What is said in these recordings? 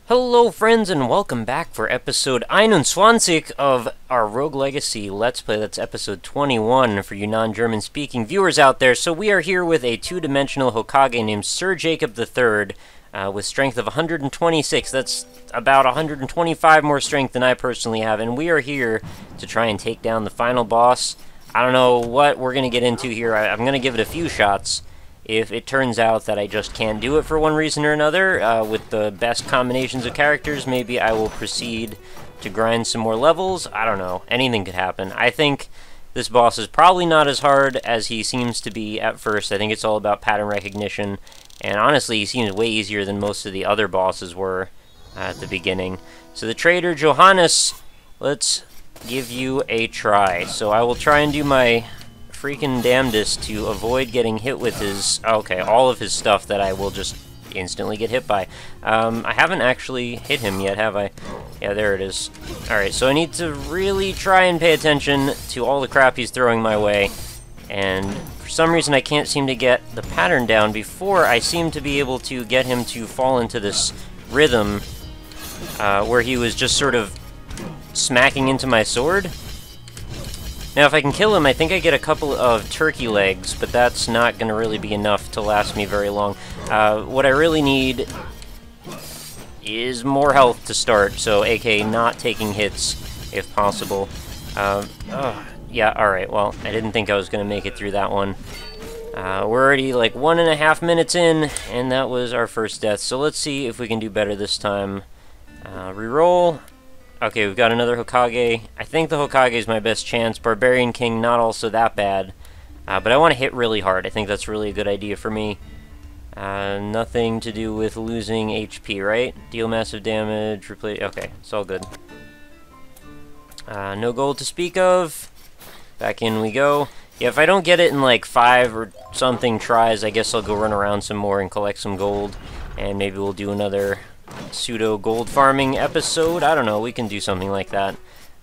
Hello friends and welcome back for episode 21 of our Rogue Legacy Let's Play. That's episode 21 for you non-German speaking viewers out there. So we are here with a two-dimensional Hokage named Sir Jacob III with strength of 126. That's about 125 more strength than I personally have, and we are here to try and take down the final boss. I don't know what we're going to get into here. I'm going to give it a few shots. If it turns out that I just can't do it for one reason or another, with the best combinations of characters, maybe I will proceed to grind some more levels. I don't know. Anything could happen. I think this boss is probably not as hard as he seems to be at first. I think it's all about pattern recognition, and honestly, he seems way easier than most of the other bosses were at the beginning. So the trader, Johannes, let's give you a try. So I will try and do my freaking damnedest to avoid getting hit with his, all of his stuff that I will just instantly get hit by. I haven't actually hit him yet, have I? Yeah, there it is. Alright, so I need to really try and pay attention to all the crap he's throwing my way, and for some reason I can't seem to get the pattern down. Before, I seem to be able to get him to fall into this rhythm where he was just sort of smacking into my sword. Now, if I can kill him, I think I get a couple of turkey legs, but that's not going to really be enough to last me very long. What I really need is more health to start, so aka not taking hits, if possible. Yeah, alright, well, I didn't think I was going to make it through that one. We're already like 1.5 minutes in, and that was our first death, so let's see if we can do better this time. Reroll. Okay, we've got another Hokage. I think the Hokage is my best chance. Barbarian King, not also that bad. But I want to hit really hard. I think that's really a good idea for me. Nothing to do with losing HP, right? Deal massive damage, replace... Okay, it's all good. No gold to speak of. Back in we go. Yeah, if I don't get it in like 5 or something tries, I guess I'll go run around some more and collect some gold. And maybe we'll do another pseudo gold farming episode. I don't know, we can do something like that.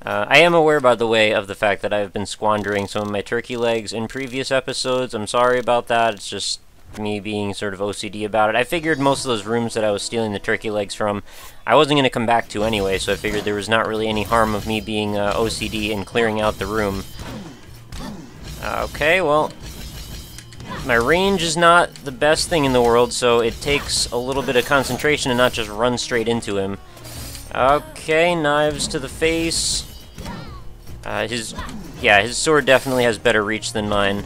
I am aware, by the way, of the fact that I've been squandering some of my turkey legs in previous episodes. I'm sorry about that. It's just me being sort of OCD about it. I figured most of those rooms that I was stealing the turkey legs from, I wasn't going to come back to anyway, so I figured there was not really any harm of me being OCD and clearing out the room. Okay, well, my range is not the best thing in the world, so it takes a little bit of concentration and not just run straight into him. Okay, knives to the face. His sword definitely has better reach than mine.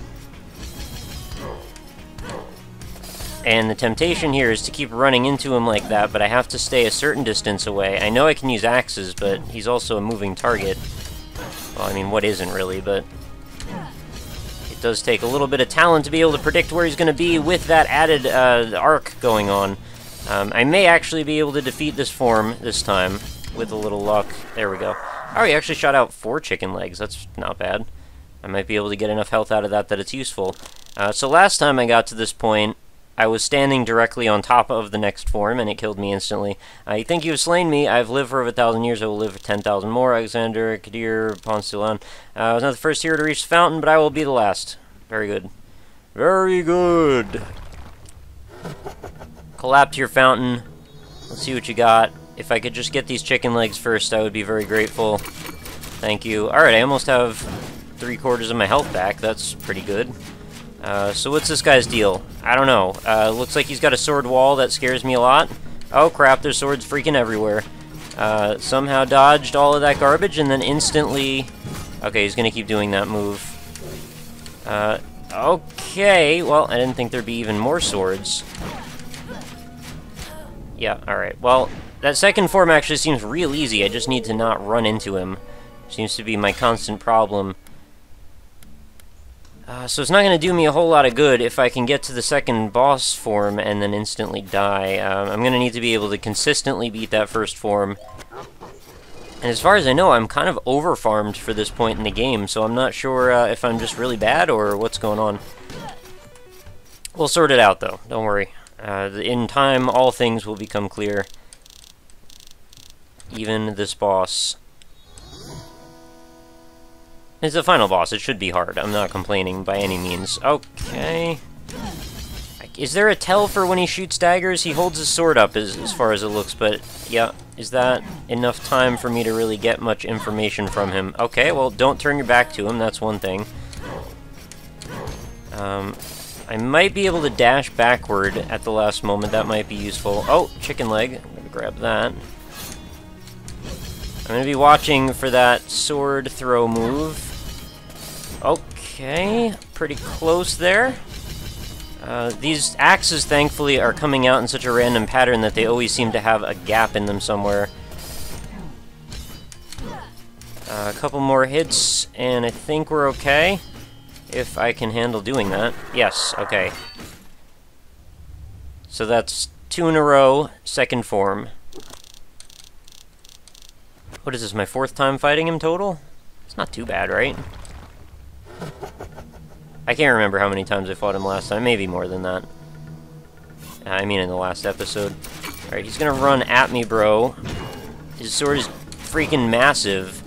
And the temptation here is to keep running into him like that, but I have to stay a certain distance away. I know I can use axes, but he's also a moving target. Well, I mean, what isn't really, but it does take a little bit of talent to be able to predict where he's going to be with that added arc going on. I may actually be able to defeat this form this time with a little luck. There we go. Oh, he actually shot out 4 chicken legs. That's not bad. I might be able to get enough health out of that it's useful. So last time I got to this point, I was standing directly on top of the next form, and it killed me instantly. You think you have slain me? I've lived for over 1,000 years. I will live for 10,000 more. Alexander, Kadir, Ponsilan. I was not the first hero to reach the fountain, but I will be the last. Very good. Very good. Collapse your fountain. Let's see what you got. If I could just get these chicken legs first, I would be very grateful. Thank you. Alright, I almost have 3/4 of my health back. That's pretty good. So what's this guy's deal? I don't know. Looks like he's got a sword wall that scares me a lot. Oh crap, there's swords freaking everywhere. Somehow dodged all of that garbage and then instantly... Okay, he's gonna keep doing that move. Okay, well, I didn't think there'd be even more swords. Yeah, alright. Well, that second form actually seems real easy. I just need to not run into him. Seems to be my constant problem. So it's not going to do me a whole lot of good if I can get to the second boss form and then instantly die. I'm going to need to be able to consistently beat that first form. And as far as I know, I'm kind of over-farmed for this point in the game, so I'm not sure if I'm just really bad or what's going on. We'll sort it out, though. Don't worry. In time, all things will become clear. Even this boss. It's the final boss. It should be hard. I'm not complaining by any means. Okay. I Is there a tell for when he shoots daggers? He holds his sword up as far as it looks, but yeah, is that enough time for me to really get much information from him? Okay, well, don't turn your back to him, that's one thing. I might be able to dash backward at the last moment, that might be useful. Oh, chicken leg, I'm gonna grab that. I'm gonna be watching for that sword throw move. Okay, pretty close there. These axes, thankfully, are coming out in such a random pattern that they always seem to have a gap in them somewhere. A couple more hits, and I think we're okay. If I can handle doing that. Yes, okay. So that's 2 in a row, second form. What is this, my 4th time fighting him total? It's not too bad, right? I can't remember how many times I fought him last time. Maybe more than that. I mean in the last episode. Alright, he's gonna run at me, bro. His sword is freaking massive.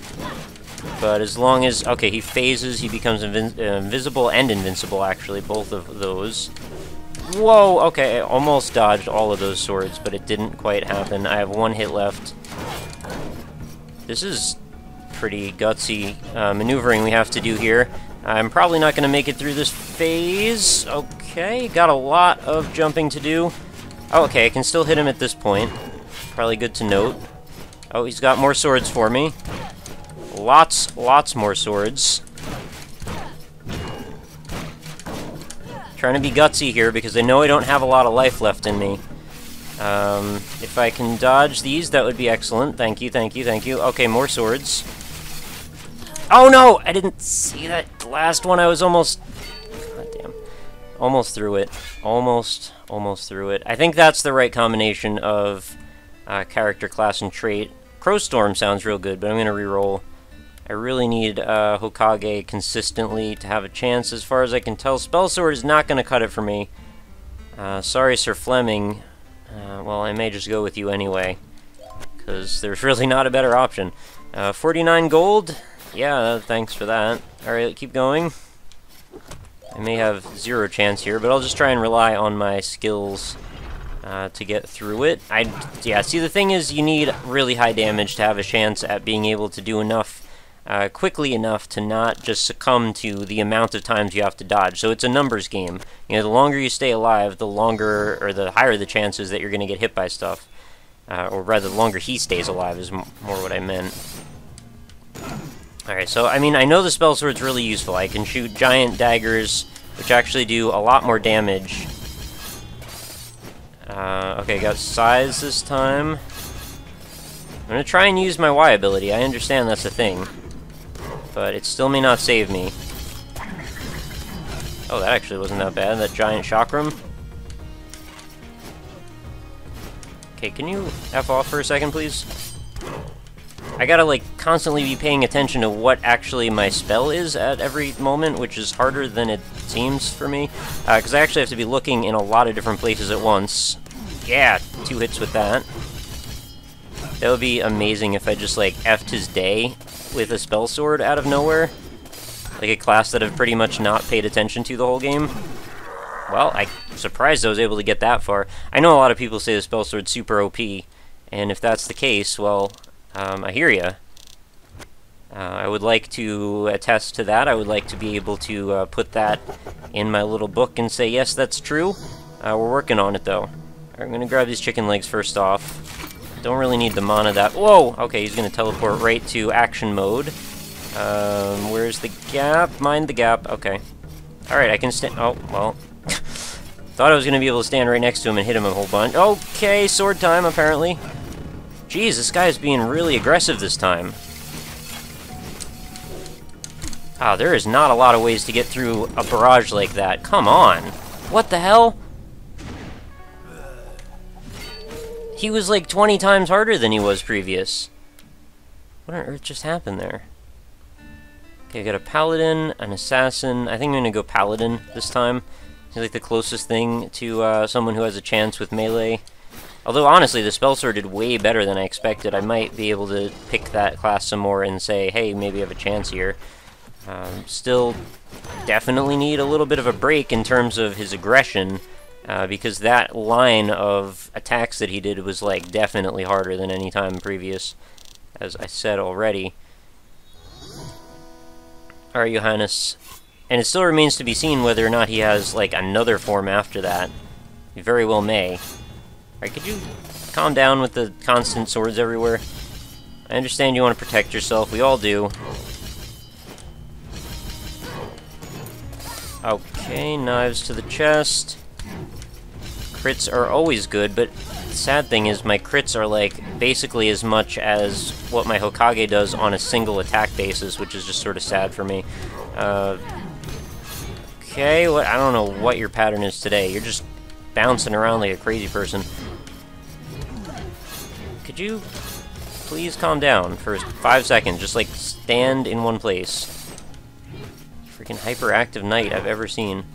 But as long as... Okay, he phases, he becomes invisible and invincible, actually. Both of those. Whoa! Okay, I almost dodged all of those swords, but it didn't quite happen. I have 1 hit left. This is pretty gutsy maneuvering we have to do here. I'm probably not going to make it through this phase. Okay, got a lot of jumping to do. Oh, okay, I can still hit him at this point. Probably good to note. Oh, he's got more swords for me. Lots more swords. Trying to be gutsy here because I know I don't have a lot of life left in me. If I can dodge these, that would be excellent. Thank you, thank you, thank you. Okay, more swords. Oh no! I didn't see that last one. I was almost... God damn. Almost through it. Almost through it. I think that's the right combination of character, class, and trait. Crowstorm sounds real good, but I'm going to reroll. I really need Hokage consistently to have a chance. As far as I can tell, Spell Sword is not going to cut it for me. Sorry, Sir Fleming. Well, I may just go with you anyway, because there's really not a better option. 49 gold? Yeah, thanks for that. Alright, keep going. I may have 0 chance here, but I'll just try and rely on my skills to get through it. Yeah, see, the thing is, you need really high damage to have a chance at being able to do enough quickly enough to not just succumb to the amount of times you have to dodge. So it's a numbers game. You know, the longer you stay alive, the longer, or the higher the chances that you're going to get hit by stuff. Or rather, the longer he stays alive is more what I meant. Alright, so, I mean, I know the spell sword's really useful. I can shoot giant daggers, which actually do a lot more damage. Okay, got size this time. I'm going to try and use my Y ability. I understand that's a thing. But it still may not save me. Oh, that actually wasn't that bad, that giant chakram. Okay, can you F off for a second, please? I gotta, like, constantly be paying attention to what actually my spell is at every moment, which is harder than it seems for me. Because I actually have to be looking in a lot of different places at once. Yeah, 2 hits with that. That would be amazing if I just, like, F'd his day with a spell sword out of nowhere. Like a class that I've pretty much not paid attention to the whole game. Well, I'm surprised I was able to get that far. I know a lot of people say the spell sword's super OP, and if that's the case, well, I hear ya. I would like to attest to that. I would like to be able to put that in my little book and say, yes, that's true. We're working on it, though. Alright, I'm gonna grab these chicken legs first off. Don't really need the mana that... Whoa! Okay, he's gonna teleport right to action mode. Where's the gap? Mind the gap. Okay. Alright, I can stand... Oh, well. Thought I was gonna be able to stand right next to him and hit him a whole bunch. Okay, sword time, apparently. Jeez, this guy is being really aggressive this time. Ah, there is not a lot of ways to get through a barrage like that. Come on! What the hell? He was like 20 times harder than he was previous. What on earth just happened there? Okay, I got a paladin, an assassin. I think I'm gonna go paladin this time. He's like the closest thing to someone who has a chance with melee. Although, honestly, the spell sword did way better than I expected. I might be able to pick that class some more and say, hey, maybe I have a chance here. Still definitely need a little bit of a break in terms of his aggression. because that line of attacks that he did was like definitely harder than any time previous, as I said already. Alright, Your Highness. And it still remains to be seen whether or not he has like another form after that. He very well may. Alright, could you calm down with the constant swords everywhere? I understand you want to protect yourself, we all do. Okay, knives to the chest. Crits are always good, but the sad thing is my crits are like basically as much as what my Hokage does on a single attack basis, which is just sort of sad for me. Okay, I don't know what your pattern is today. You're just bouncing around like a crazy person. Could you please calm down for 5 seconds? Just like stand in one place. Freaking hyperactive knight I've ever seen.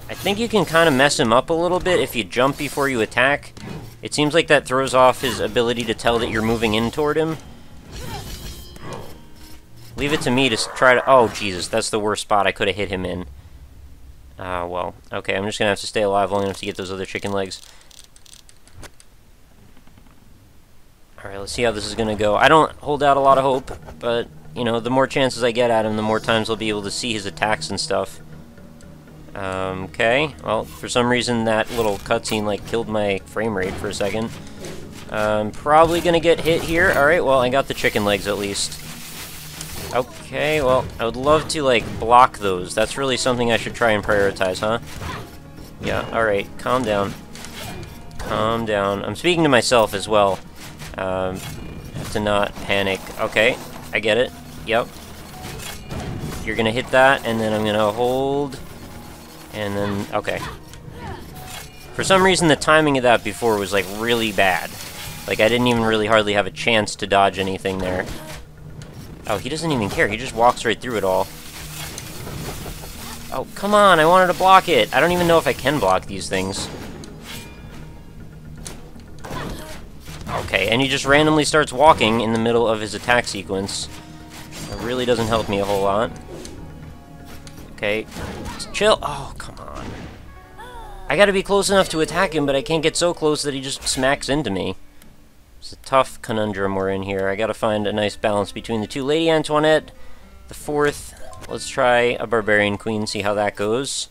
I think you can kind of mess him up a little bit if you jump before you attack. It seems like that throws off his ability to tell that you're moving in toward him. Leave it to me to try to... Oh, Jesus, that's the worst spot I could have hit him in. Well, okay, I'm just gonna have to stay alive long enough to get those other chicken legs. Alright, let's see how this is gonna go. I don't hold out a lot of hope, but, you know, the more chances I get at him, the more times I'll be able to see his attacks and stuff. Okay, well, for some reason that little cutscene, like, killed my frame rate for a second. I'm probably gonna get hit here. Alright, well, I got the chicken legs at least. Okay, well, I would love to, like, block those. That's really something I should try and prioritize, huh? Yeah, alright, calm down. Calm down. I'm speaking to myself as well. Have to not panic. Okay, I get it. Yep. You're gonna hit that, and then I'm gonna hold... And then, okay. For some reason, the timing of that before was, like, really bad. Like, I didn't even really hardly have a chance to dodge anything there. Oh, he doesn't even care. He just walks right through it all. Oh, come on. I wanted to block it. I don't even know if I can block these things. Okay, and he just randomly starts walking in the middle of his attack sequence. It really doesn't help me a whole lot. Okay, just chill. Oh, come on. I gotta be close enough to attack him, but I can't get so close that he just smacks into me. It's a tough conundrum we're in here. I gotta find a nice balance between the two. Lady Antoinette, the fourth. Let's try a Barbarian Queen, see how that goes.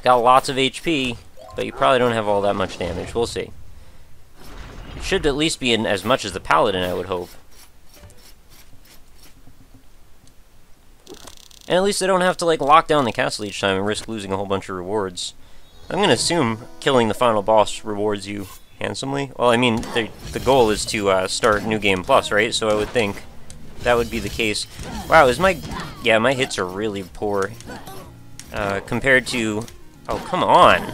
Got lots of HP, but you probably don't have all that much damage. We'll see. It should at least be in as much as the Paladin, I would hope. And at least I don't have to, like, lock down the castle each time and risk losing a whole bunch of rewards. I'm gonna assume killing the final boss rewards you handsomely. Well, I mean, the goal is to start New Game Plus, right? So I would think that would be the case. Wow, is my... Yeah, my hits are really poor. Compared to... Oh, come on!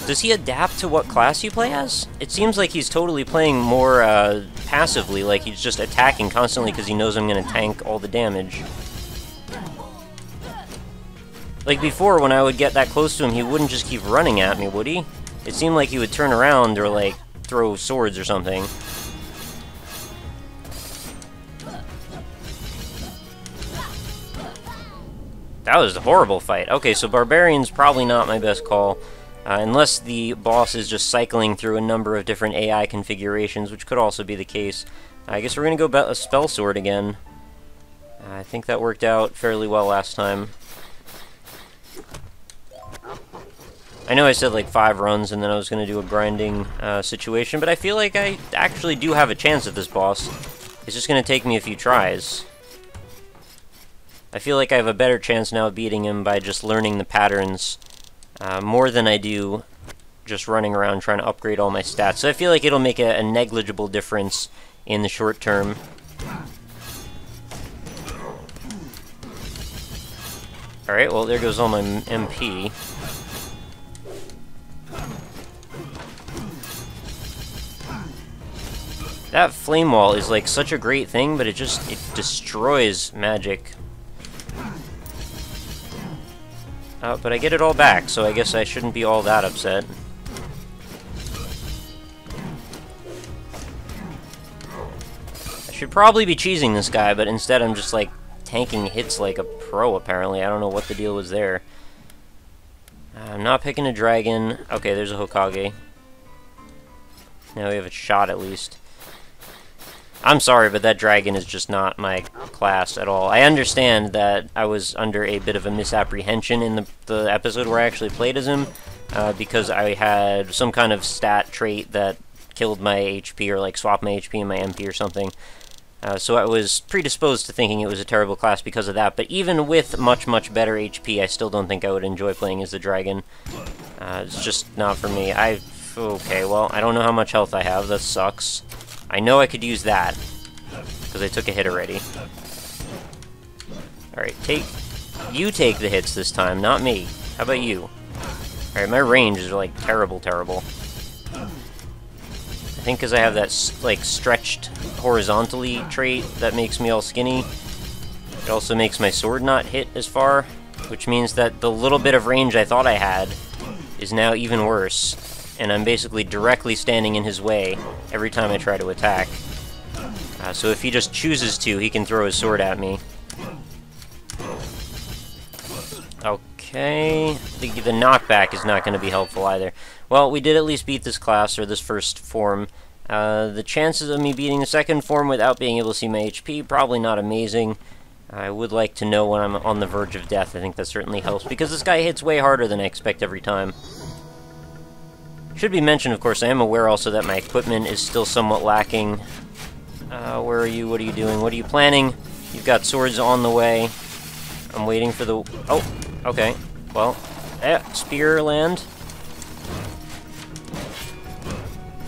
Does he adapt to what class you play as? It seems like he's totally playing more passively, like he's just attacking constantly because he knows I'm going to tank all the damage. Like before, when I would get that close to him, he wouldn't just keep running at me, would he? It seemed like he would turn around or, like, throw swords or something. That was a horrible fight. Okay, so Barbarian's probably not my best call. Unless the boss is just cycling through a number of different AI configurations, which could also be the case. I guess we're going to go a Spell Sword again. I think that worked out fairly well last time. I know I said like 5 runs and then I was going to do a grinding situation, but I feel like I actually do have a chance at this boss. It's just going to take me a few tries. I feel like I have a better chance now of beating him by just learning the patterns more than I do just running around trying to upgrade all my stats. So I feel like it'll make a negligible difference in the short term. Alright, well there goes all my MP. That flame wall is like such a great thing, but it destroys magic. But I get it all back, so I guess I shouldn't be all that upset. I should probably be cheesing this guy, but instead I'm just, like, tanking hits like a pro, apparently. I don't know what the deal was there. I'm not picking a dragon. Okay, there's a Hokage. Now we have a shot, at least. I'm sorry, but that dragon is just not my class at all. I understand that I was under a bit of a misapprehension in the episode where I actually played as him, because I had some kind of stat trait that killed my HP, or like swapped my HP and my MP or something. So I was predisposed to thinking it was a terrible class because of that, but even with much, much better HP, I still don't think I would enjoy playing as the dragon. It's just not for me. Okay, well, I don't know how much health I have. That sucks. I know I could use that, because I took a hit already. Alright, you take the hits this time, not me. How about you? Alright, my range is, like, terrible. I think because I have that, like, stretched horizontally trait that makes me all skinny. It also makes my sword not hit as far, which means that the little bit of range I thought I had is now even worse, and I'm basically directly standing in his way every time I try to attack. So if he just chooses to, he can throw his sword at me. Okay, the knockback is not going to be helpful either. Well, we did at least beat this class, or this first form. The chances of me beating the second form without being able to see my HP, probably not amazing. I would like to know when I'm on the verge of death. I think that certainly helps, because this guy hits way harder than I expect every time. Should be mentioned, of course, I am aware also that my equipment is still somewhat lacking. Where are you? What are you doing? What are you planning? You've got swords on the way. I'm waiting for the... Oh, okay. Well, spear land.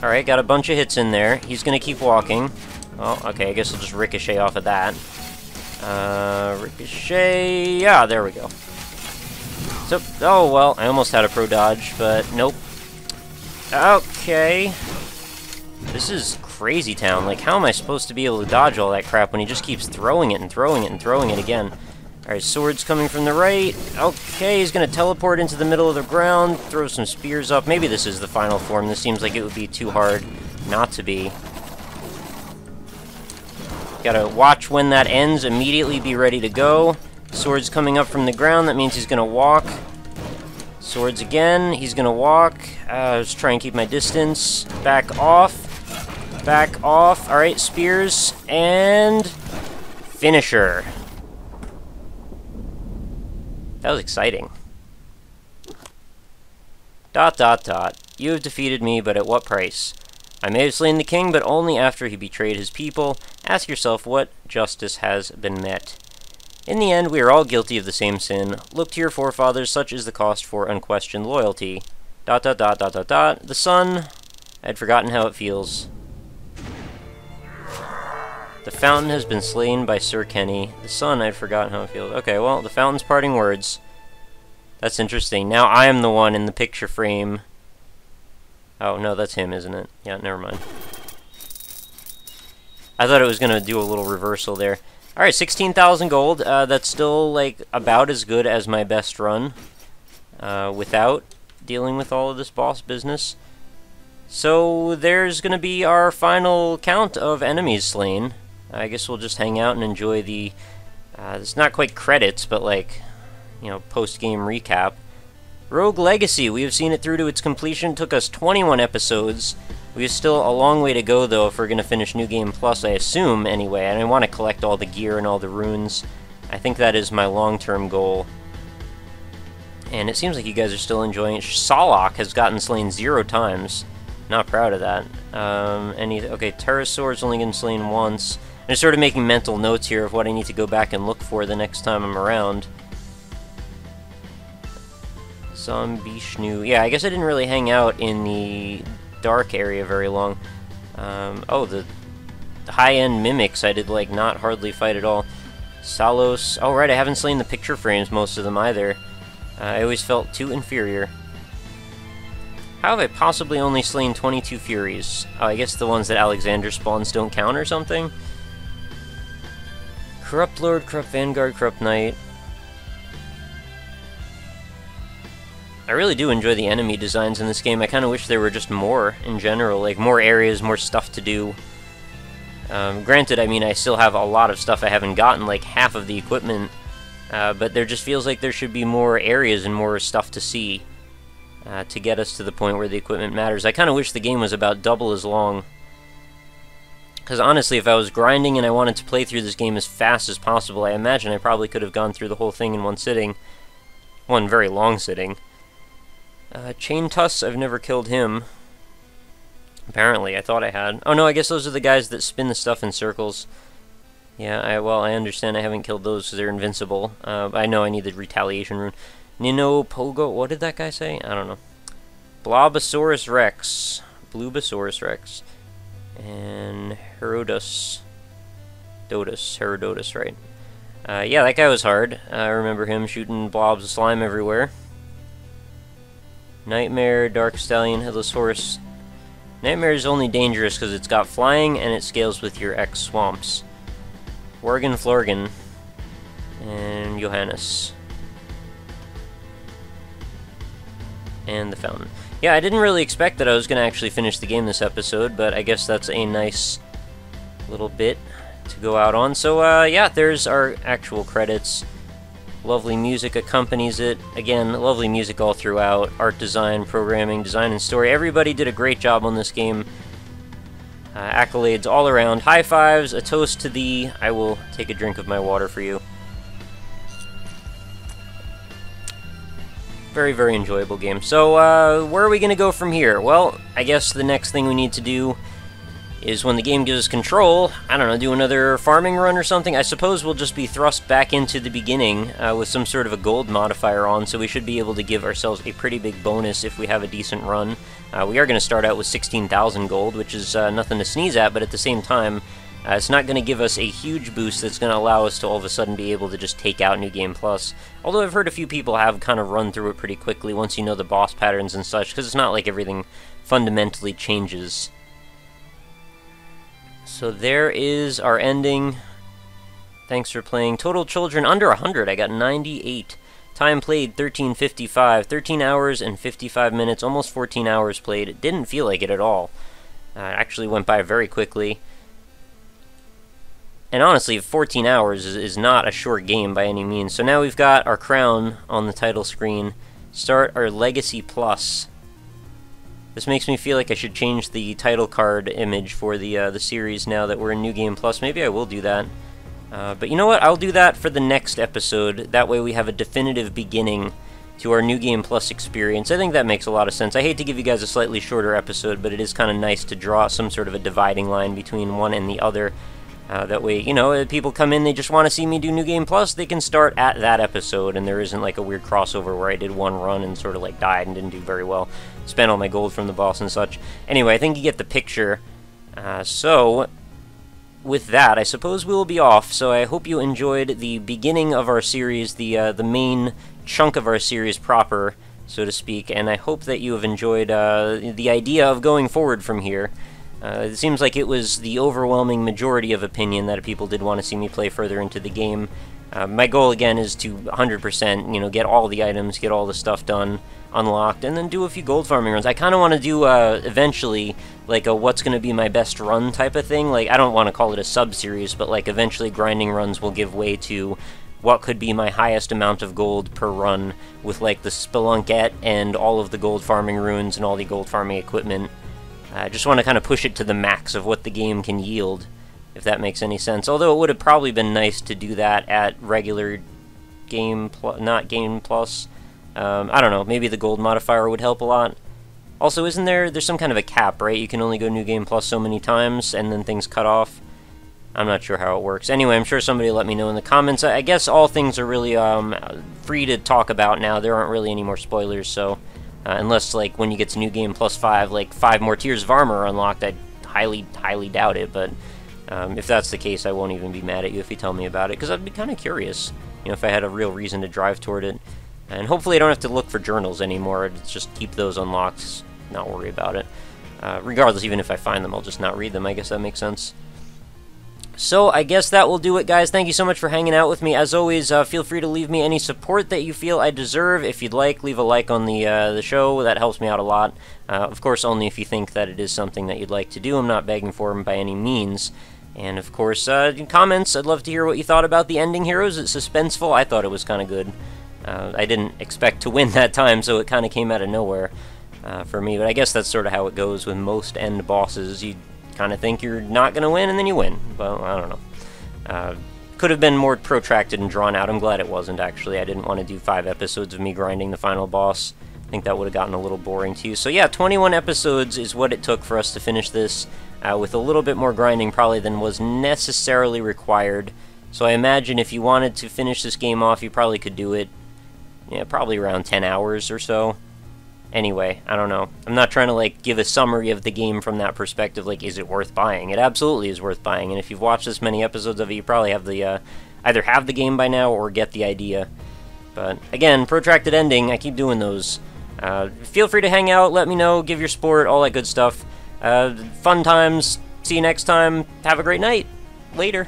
Alright, got a bunch of hits in there. He's gonna keep walking. Oh, okay, I guess I'll just ricochet off of that. Ricochet... Yeah, there we go. So, oh, well, I almost had a pro dodge, but nope. Okay. This is crazy town. Like, how am I supposed to be able to dodge all that crap when he just keeps throwing it and throwing it and throwing it again? Alright, swords coming from the right. Okay, he's gonna teleport into the middle of the ground, throw some spears up. Maybe this is the final form. This seems like it would be too hard not to be. Gotta watch when that ends, immediately be ready to go. Swords coming up from the ground, that means he's gonna walk. Swords again, he's gonna walk. Just try and keep my distance. Back off. Back off. Alright, spears. And... finisher. That was exciting. ... You have defeated me, but at what price? I may have slain the king, but only after he betrayed his people. Ask yourself what justice has been met. In the end, we are all guilty of the same sin. Look to your forefathers, such is the cost for unquestioned loyalty. ... The sun. I had forgotten how it feels. The fountain has been slain by Sir Kenny. The sun, I had forgotten how it feels. Okay, well, the fountain's parting words. That's interesting. Now I am the one in the picture frame. Oh, no, that's him, isn't it? Yeah, never mind. I thought it was going to do a little reversal there. Alright, 16,000 gold. That's still, like, about as good as my best run. Without dealing with all of this boss business. So, there's going to be our final count of enemies slain. I guess we'll just hang out and enjoy the... it's not quite credits, but, like, you know, post-game recap. Rogue Legacy, we have seen it through to its completion. It took us 21 episodes. We have still a long way to go, though, if we're going to finish New Game Plus, I assume, anyway. And I want to collect all the gear and all the runes. I think that is my long-term goal. And it seems like you guys are still enjoying it. Salak has gotten slain 0 times. Not proud of that. Okay, Pterosaur's only getting slain once. I'm just sort of making mental notes here of what I need to go back and look for the next time I'm around. Zombishnu. Yeah, I guess I didn't really hang out in the dark area very long. Oh, the high-end mimics I did, like, not hardly fight at all. Salos. Oh, right, I haven't slain the picture frames, most of them, either. I always felt too inferior. How have I possibly only slain 22 Furies? Oh, I guess the ones that Alexander spawns don't count or something? Corrupt Lord, Corrupt Vanguard, Corrupt Knight. I really do enjoy the enemy designs in this game. I kind of wish there were just more in general, like more areas, more stuff to do. Granted, I mean, I still have a lot of stuff I haven't gotten, like half of the equipment, but there just feels like there should be more areas and more stuff to see to get us to the point where the equipment matters. I kind of wish the game was about double as long. Because honestly, if I was grinding and I wanted to play through this game as fast as possible, I imagine I probably could have gone through the whole thing in one sitting. One very long sitting. Chain Tuss, I've never killed him. Apparently, I thought I had. Oh no, I guess those are the guys that spin the stuff in circles. Yeah, well, I understand I haven't killed those because they're invincible. I know I need the retaliation rune. Nino Pogo, what did that guy say? I don't know. Blobosaurus Rex. Blubosaurus Rex. And Herodotus. Herodotus, right. Yeah, that guy was hard. I remember him shooting blobs of slime everywhere. Nightmare, Dark Stallion, Headless Horse. Nightmare is only dangerous because it's got flying and it scales with your X swamps. Worgen, Florgan, and Johannes. And the Fountain. Yeah, I didn't really expect that I was going to actually finish the game this episode, but I guess that's a nice little bit to go out on. So, yeah, there's our actual credits. Lovely music accompanies it. Again, lovely music all throughout. Art design, programming, design, and story. Everybody did a great job on this game. Accolades all around. High fives, a toast to thee. I will take a drink of my water for you. Very, very enjoyable game. So, where are we going to go from here? Well, I guess the next thing we need to do is when the game gives us control, I don't know, do another farming run or something. I suppose we'll just be thrust back into the beginning with some sort of a gold modifier on, so we should be able to give ourselves a pretty big bonus if we have a decent run. We are going to start out with 16,000 gold, which is nothing to sneeze at, but at the same time, it's not going to give us a huge boost that's going to allow us to all of a sudden be able to just take out New Game Plus. Although I've heard a few people have kind of run through it pretty quickly once you know the boss patterns and such, because it's not like everything fundamentally changes. So there is our ending. Thanks for playing. Total children under 100. I got 98. Time played 13:55. 13 hours and 55 minutes. Almost 14 hours played. It didn't feel like it at all. It actually went by very quickly. And honestly, 14 hours is not a short game by any means. So now we've got our crown on the title screen. Start our Legacy Plus. This makes me feel like I should change the title card image for the series now that we're in New Game Plus. Maybe I will do that. But you know what? I'll do that for the next episode. That way we have a definitive beginning to our New Game Plus experience. I think that makes a lot of sense. I hate to give you guys a slightly shorter episode, but it is kind of nice to draw some sort of a dividing line between one and the other. That way, you know, if people come in, they just want to see me do New Game Plus, they can start at that episode, and there isn't like a weird crossover where I did one run and sort of like died and didn't do very well. Spent all my gold from the boss and such. Anyway, I think you get the picture. So, with that, I suppose we will be off. So I hope you enjoyed the beginning of our series, the main chunk of our series proper, so to speak, and I hope that you have enjoyed the idea of going forward from here. It seems like it was the overwhelming majority of opinion that people did want to see me play further into the game. My goal, again, is to 100%, you know, get all the items, get all the stuff done, unlocked, and then do a few gold farming runs. I kind of want to do, eventually, like a what's going to be my best run type of thing. Like, I don't want to call it a sub-series, but, like, eventually grinding runs will give way to what could be my highest amount of gold per run with, like, the Spelunket and all of the gold farming runes and all the gold farming equipment. I just want to kind of push it to the max of what the game can yield, if that makes any sense. Although it would have probably been nice to do that at regular Game not Game Plus. I don't know, maybe the gold modifier would help a lot. Also, isn't there's some kind of a cap, right? You can only go New Game Plus so many times, and then things cut off. I'm not sure how it works. Anyway, I'm sure somebody will let me know in the comments. I guess all things are really free to talk about now. There aren't really any more spoilers, so... unless, like, when you get to New Game Plus 5, like, 5 more tiers of armor are unlocked, I highly, highly doubt it, but if that's the case, I won't even be mad at you if you tell me about it, because I'd be kind of curious, you know, if I had a real reason to drive toward it. And hopefully I don't have to look for journals anymore, just keep those unlocked, not worry about it. Regardless, even if I find them, I'll just not read them, I guess that makes sense. So, I guess that will do it, guys. Thank you so much for hanging out with me. As always, feel free to leave me any support that you feel I deserve. If you'd like, leave a like on the show. That helps me out a lot. Of course, only if you think that it is something that you'd like to do. I'm not begging for them by any means. And of course, comments, I'd love to hear what you thought about the ending heroes. It's suspenseful. I thought it was kind of good. I didn't expect to win that time, so it kind of came out of nowhere for me. But I guess that's sort of how it goes with most end bosses. You kind of think you're not going to win, and then you win. Well, I don't know. Could have been more protracted and drawn out. I'm glad it wasn't, actually. I didn't want to do 5 episodes of me grinding the final boss. I think that would have gotten a little boring to you. So yeah, 21 episodes is what it took for us to finish this, with a little bit more grinding probably than was necessarily required. So I imagine if you wanted to finish this game off, you probably could do it, yeah, probably around 10 hours or so. Anyway, I don't know. I'm not trying to, like, give a summary of the game from that perspective, like, is it worth buying? It absolutely is worth buying, and if you've watched this many episodes of it, you probably have the, either have the game by now or get the idea. But, again, protracted ending, I keep doing those. Feel free to hang out, let me know, give your support, all that good stuff. Fun times, see you next time, have a great night. Later.